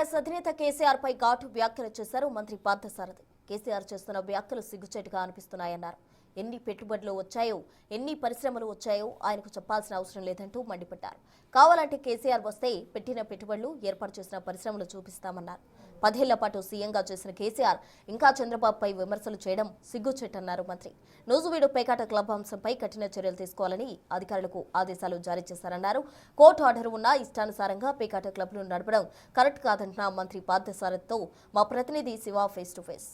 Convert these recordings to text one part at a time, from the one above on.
TRS అధినేత కేసీఆర్ పై ఘాటు వ్యాఖ్యలు చేశారు మంత్రి పార్థసారథి. కేసీఆర్ చేస్తున్న వ్యాఖ్యలు సిగ్గుచేటుగా అనిపిస్తున్నాయన్నారు. ఎన్ని పెట్టుబడులు వచ్చాయో, ఎన్ని పరిశ్రమలు వచ్చాయో ఆయనకు చెప్పాల్సిన అవసరం లేదంటూ మండిపడ్డారు. కావాలంటే కేసీఆర్ వస్తే పెట్టిన పెట్టుబడులు, ఏర్పాటు చేసిన పరిశ్రమలు చూపిస్తామన్నారు. 10 ఏళ్ల పాటు సీఎంగా చేసిన కేసీఆర్ ఇంకా చంద్రబాబుపై విమర్శలు చేయడం సిగ్గుచేటన్నారు మంత్రి. నూజువీడు పేకాట క్లబ్ అంశంపై కఠిన చర్యలు తీసుకోవాలని అధికారులకు ఆదేశాలు జారీ చేశారన్నారు. కోర్టు ఆర్డర్ ఉన్నా ఇష్టానుసారంగా పేకాట క్లబ్ను నడపడం కరెక్ట్ కాదంటున్న మంత్రి పార్థసారథితో మా ప్రతినిధి Shiva face to face.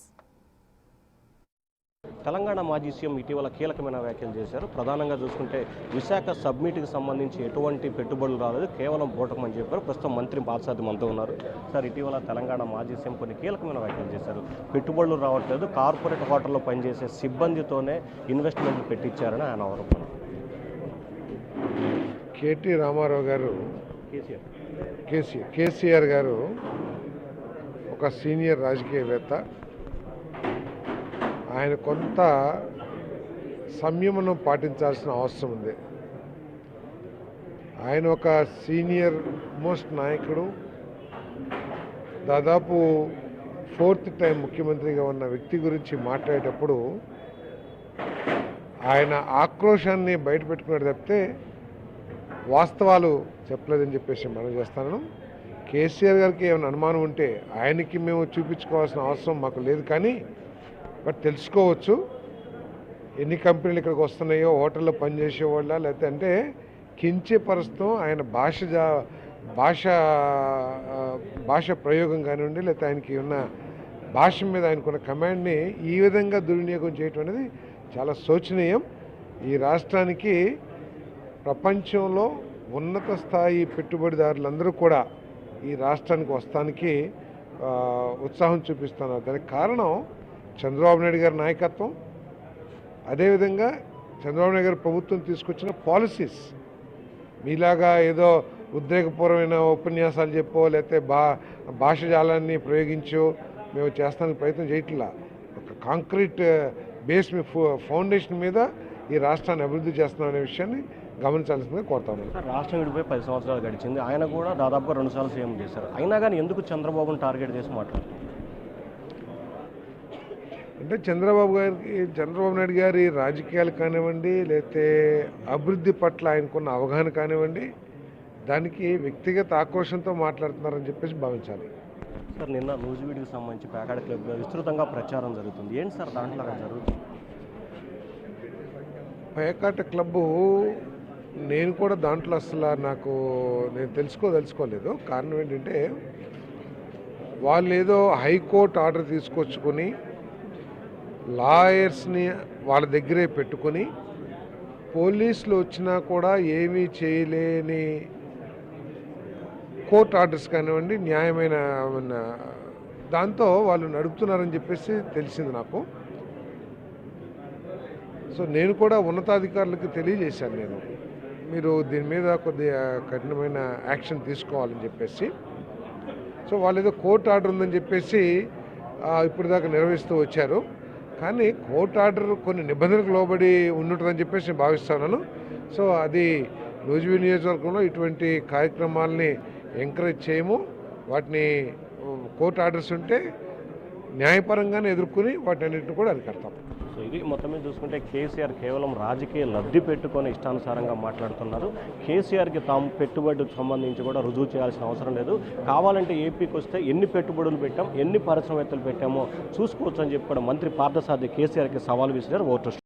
Telangana మాజీ సీఎం ఇటీవల కీలకమైన వ్యాఖ్యలు చేశారు. ప్రధానంగా చూసుకుంటే విశాఖ సబ్మిట్కి సంబంధించి ఎటువంటి పెట్టుబడులు రాలేదు, కేవలం బోటకం అని చెప్పారు. ప్రస్తుతం మంత్రి పార్థసారథి మనతో ఉన్నారు. సార్, ఇటీవల తెలంగాణ మాజీ సీఎం కొన్ని కీలకమైన వ్యాఖ్యలు చేశారు. పెట్టుబడులు రావట్లేదు, కార్పొరేట్ హోటల్లో పనిచేసే సిబ్బందితోనే ఇన్వెస్ట్మెంట్లు పెట్టించారని ఆయన ఆరోపణ. కేటీ రామారావు గారు, కేసీఆర్ గారు ఒక సీనియర్ రాజకీయవేత్త. ఆయన కొంత సంయమనం పాటించాల్సిన అవసరం ఉంది. ఆయన ఒక సీనియర్ మోస్ట్ నాయకుడు, దాదాపు 4th టైం ముఖ్యమంత్రిగా ఉన్న వ్యక్తి గురించి మాట్లాడేటప్పుడు ఆయన ఆక్రోశాన్ని బయట పెట్టుకున్నాడు తప్పితే వాస్తవాలు చెప్పలేదని చెప్పేసి మనం చేస్తాను. కేసీఆర్ గారికి ఏమైనా అనుమానం ఉంటే ఆయనకి మేము చూపించుకోవాల్సిన అవసరం మాకు లేదు, కానీ బట్ తెలుసుకోవచ్చు ఎన్ని కంపెనీలు ఇక్కడికి వస్తున్నాయో, హోటల్లో పనిచేసేవాళ్ళ లేకపోతే అంటే కించపరుస్తాం ఆయన భాష ప్రయోగం కానివ్వండి, లేకపోతే ఆయనకి ఉన్న భాష మీద ఆయనకున్న కమాండ్ని ఈ విధంగా దుర్వినియోగం చేయటం అనేది చాలా శోచనీయం. ఈ రాష్ట్రానికి ప్రపంచంలో ఉన్నత స్థాయి పెట్టుబడిదారులందరూ కూడా ఈ రాష్ట్రానికి వస్తానికి ఉత్సాహం చూపిస్తున్నారు. దానికి కారణం చంద్రబాబు నాయుడు గారి నాయకత్వం, అదేవిధంగా చంద్రబాబు నాయుడు గారి ప్రభుత్వం తీసుకొచ్చిన పాలసీస్. మీలాగా ఏదో ఉద్రేకపూర్వమైన ఉపన్యాసాలు చెప్పో లేకపోతే భాషజాలాన్ని ప్రయోగించో మేము చేస్తానికి ప్రయత్నం చేయట్లా. ఒక కాంక్రీట్ బేస్ ఫౌండేషన్ మీద ఈ రాష్ట్రాన్ని అభివృద్ధి చేస్తున్నాం అనే విషయాన్ని గమనించాల్సిందిగా కోరుతాము. రాష్ట్రం విడిపోయి 10 సంవత్సరాలు గడిచింది. ఆయన కూడా దాదాపుగా 2 సార్లు సీఎం చేశారు. అయినా కానీ ఎందుకు చంద్రబాబును టార్గెట్ చేసి మాట్లాడుతున్నారు? అంటే చంద్రబాబు నాయుడు గారి రాజకీయాలు కానివ్వండి, లేకపోతే అభివృద్ధి పట్ల ఆయనకున్న అవగాహన కానివ్వండి, దానికి వ్యక్తిగత ఆక్రోషంతో మాట్లాడుతున్నారని చెప్పేసి భావించాలి. సార్, నిన్న నూజివీడికి సంబంధించి పేకాట క్లబ్లో విస్తృతంగా ప్రచారం జరుగుతుంది. ఏంటి సార్ దాంట్లో జరుగుతుంది? పేకాట క్లబ్బు నేను కూడా దాంట్లో అసలు నేను తెలుసుకోలేదు. కారణం ఏంటంటే వాళ్ళు ఏదో హైకోర్టు ఆర్డర్ తీసుకొచ్చుకొని లాయర్స్ని వాళ్ళ దగ్గరే పెట్టుకొని పోలీసులు వచ్చినా కూడా ఏమీ చేయలేని కోర్టు ఆర్డర్స్ కానివ్వండి, న్యాయమైన దాంతో వాళ్ళు నడుపుతున్నారని చెప్పేసి తెలిసింది నాకు. సో నేను కూడా ఉన్నతాధికారులకు తెలియజేశాను, మీరు దీని మీద కొద్దిగా కఠినమైన యాక్షన్ తీసుకోవాలని చెప్పేసి. సో వాళ్ళు ఏదో కోర్టు ఆర్డర్ ఉందని చెప్పేసి ఇప్పుడు దాకా నిర్వహిస్తూ వచ్చారు. కానీ కోర్టు ఆర్డర్ కొన్ని నిబంధనలకు లోబడి ఉంటుందని చెప్పేసి నేను భావిస్తున్నాను. సో అది నూజివీడు నియోజకవర్గంలో ఇటువంటి కార్యక్రమాలని ఎంకరేజ్ చేయము. వాటిని కోర్టు ఆర్డర్స్ ఉంటే న్యాయపరంగానే ఎదుర్కొని వాటి అన్నింటిని కూడా అరికడతాం. సో ఇది మొత్తం మీద చూసుకుంటే కేసీఆర్ కేవలం రాజకీయ లబ్ధి పెట్టుకొని ఇష్టానుసారంగా మాట్లాడుతున్నారు. కేసీఆర్కి తాము పెట్టుబడికి సంబంధించి కూడా రుజువు చేయాల్సిన అవసరం లేదు. కావాలంటే ఏపీకి వస్తే ఎన్ని పెట్టుబడులు పెట్టాం, ఎన్ని పరిశ్రమవేత్తలు పెట్టామో చూసుకోవచ్చు అని చెప్పి కూడా మంత్రి పార్థసారథి కేసీఆర్కి సవాల్ విసిరారు. ఓటు